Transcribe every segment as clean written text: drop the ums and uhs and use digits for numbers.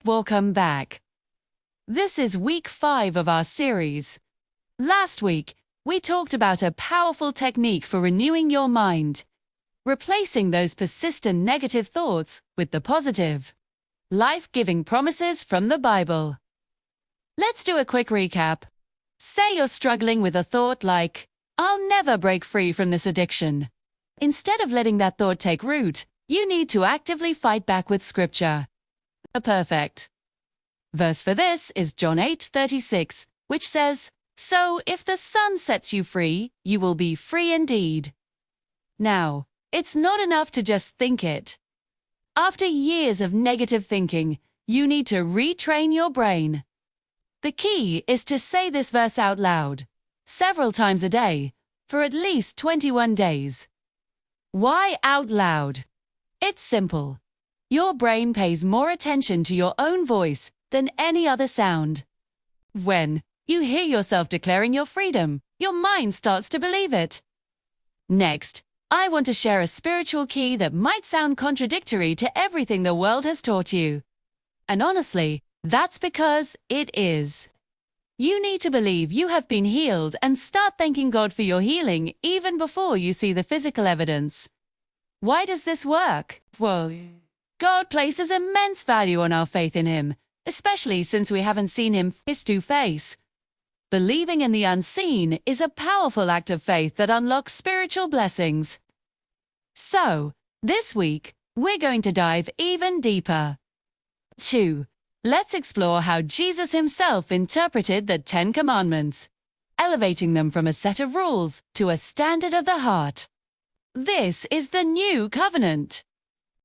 Welcome back. This is week 5 of our series. Last week, we talked about a powerful technique for renewing your mind, replacing those persistent negative thoughts with the positive, life-giving promises from the Bible. Let's do a quick recap. Say you're struggling with a thought like, "I'll never break free from this addiction." Instead of letting that thought take root, you need to actively fight back with Scripture. A perfect verse for this is John 8:36, which says, "So if the Son sets you free, you will be free indeed." Now, it's not enough to just think it. After years of negative thinking, you need to retrain your brain. The key is to say this verse out loud, several times a day, for at least 21 days. Why out loud? It's simple. Your brain pays more attention to your own voice than any other sound. When you hear yourself declaring your freedom, your mind starts to believe it. Next, I want to share a spiritual key that might sound contradictory to everything the world has taught you. And honestly, that's because it is. You need to believe you have been healed and start thanking God for your healing even before you see the physical evidence. Why does this work? Well, God places immense value on our faith in Him, especially since we haven't seen Him face to face. Believing in the unseen is a powerful act of faith that unlocks spiritual blessings. So, this week, we're going to dive even deeper. 2. Let's explore how Jesus Himself interpreted the 10 Commandments, elevating them from a set of rules to a standard of the heart. This is the new covenant.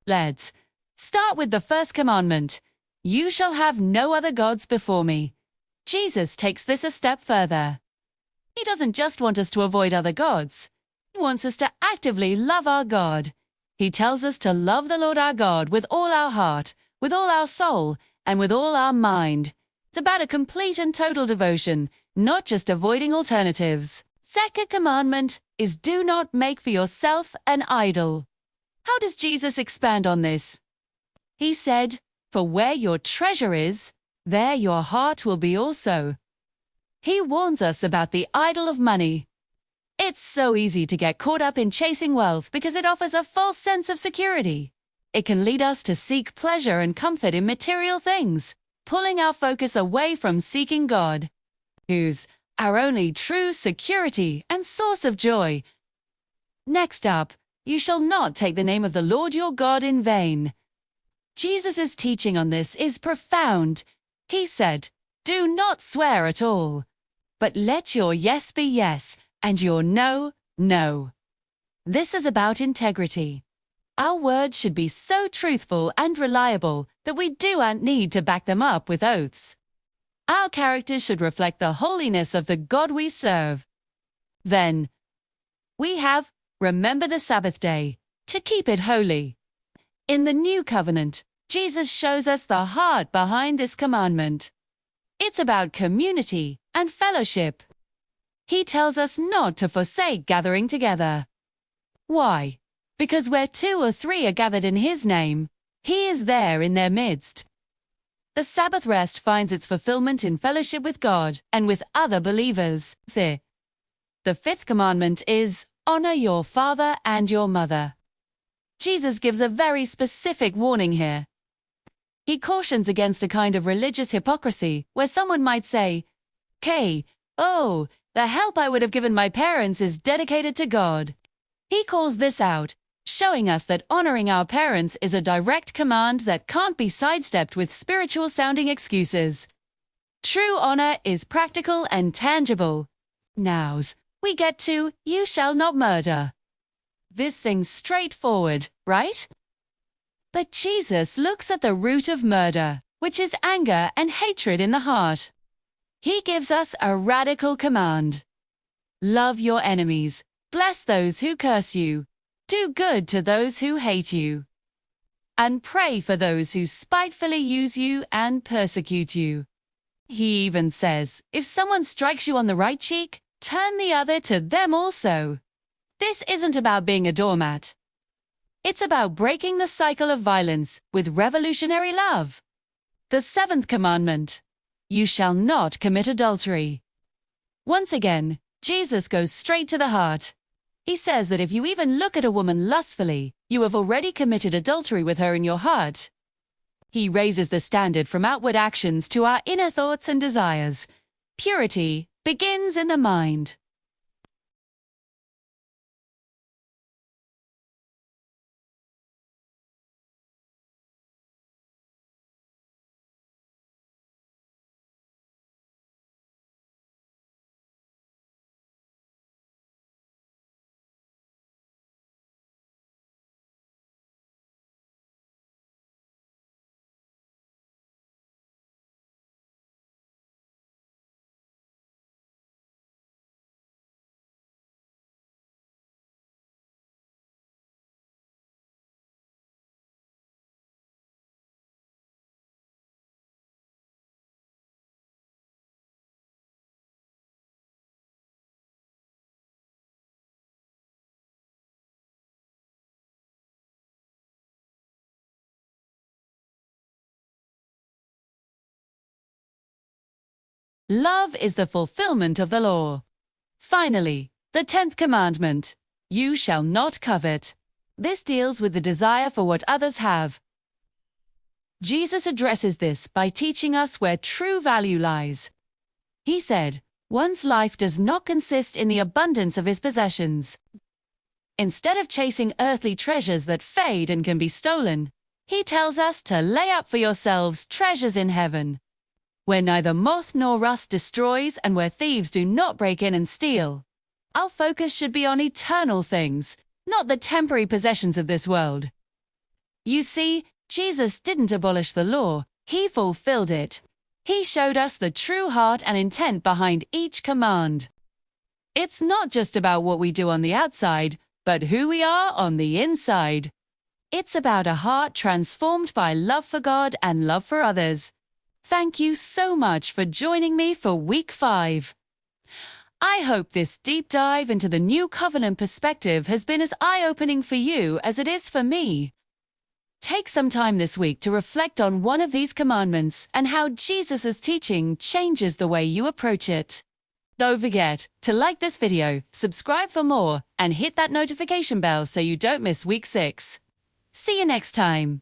Let's start with the first commandment. You shall have no other gods before me. Jesus takes this a step further. He doesn't just want us to avoid other gods. He wants us to actively love our God. He tells us to love the Lord our God with all our heart, with all our soul, and with all our mind. It's about a complete and total devotion, not just avoiding alternatives. Second commandment is do not make for yourself an idol. How does Jesus expand on this? He said, "For where your treasure is, there your heart will be also." He warns us about the idol of money. It's so easy to get caught up in chasing wealth because it offers a false sense of security. It can lead us to seek pleasure and comfort in material things, pulling our focus away from seeking God, who's our only true security and source of joy. Next up, you shall not take the name of the Lord your God in vain. Jesus' teaching on this is profound. He said, "Do not swear at all, but let your yes be yes and your no, no." This is about integrity. Our words should be so truthful and reliable that we don't need to back them up with oaths. Our character should reflect the holiness of the God we serve. Then, we have remember the Sabbath day, to keep it holy. In the New Covenant, Jesus shows us the heart behind this commandment. It's about community and fellowship. He tells us not to forsake gathering together. Why? Because where 2 or 3 are gathered in His name, He is there in their midst. The Sabbath rest finds its fulfillment in fellowship with God and with other believers. The 5th commandment is, honor your father and your mother. Jesus gives a very specific warning here. He cautions against a kind of religious hypocrisy where someone might say, "Oh, the help I would have given my parents is dedicated to God." He calls this out, showing us that honoring our parents is a direct command that can't be sidestepped with spiritual-sounding excuses. True honor is practical and tangible. Nows, we get to, you shall not murder. This seems straightforward, right? But Jesus looks at the root of murder, which is anger and hatred in the heart. He gives us a radical command. Love your enemies, bless those who curse you, do good to those who hate you, and pray for those who spitefully use you and persecute you. He even says, if someone strikes you on the right cheek, turn the other to them also. This isn't about being a doormat. It's about breaking the cycle of violence with revolutionary love. The seventh commandment: you shall not commit adultery. Once again, Jesus goes straight to the heart. He says that if you even look at a woman lustfully, you have already committed adultery with her in your heart. He raises the standard from outward actions to our inner thoughts and desires. Purity begins in the mind. Love is the fulfillment of the law. Finally, the 10th commandment: you shall not covet. This deals with the desire for what others have. Jesus addresses this by teaching us where true value lies. He said, one's life does not consist in the abundance of his possessions. Instead of chasing earthly treasures that fade and can be stolen, he tells us to lay up for yourselves treasures in heaven, where neither moth nor rust destroys and where thieves do not break in and steal. Our focus should be on eternal things, not the temporary possessions of this world. You see, Jesus didn't abolish the law, he fulfilled it. He showed us the true heart and intent behind each command. It's not just about what we do on the outside, but who we are on the inside. It's about a heart transformed by love for God and love for others. Thank you so much for joining me for week 5. I hope this deep dive into the new covenant perspective has been as eye-opening for you as it is for me. Take some time this week to reflect on one of these commandments and how Jesus' teaching changes the way you approach it. Don't forget to like this video, subscribe for more, and hit that notification bell so you don't miss week 6. See you next time.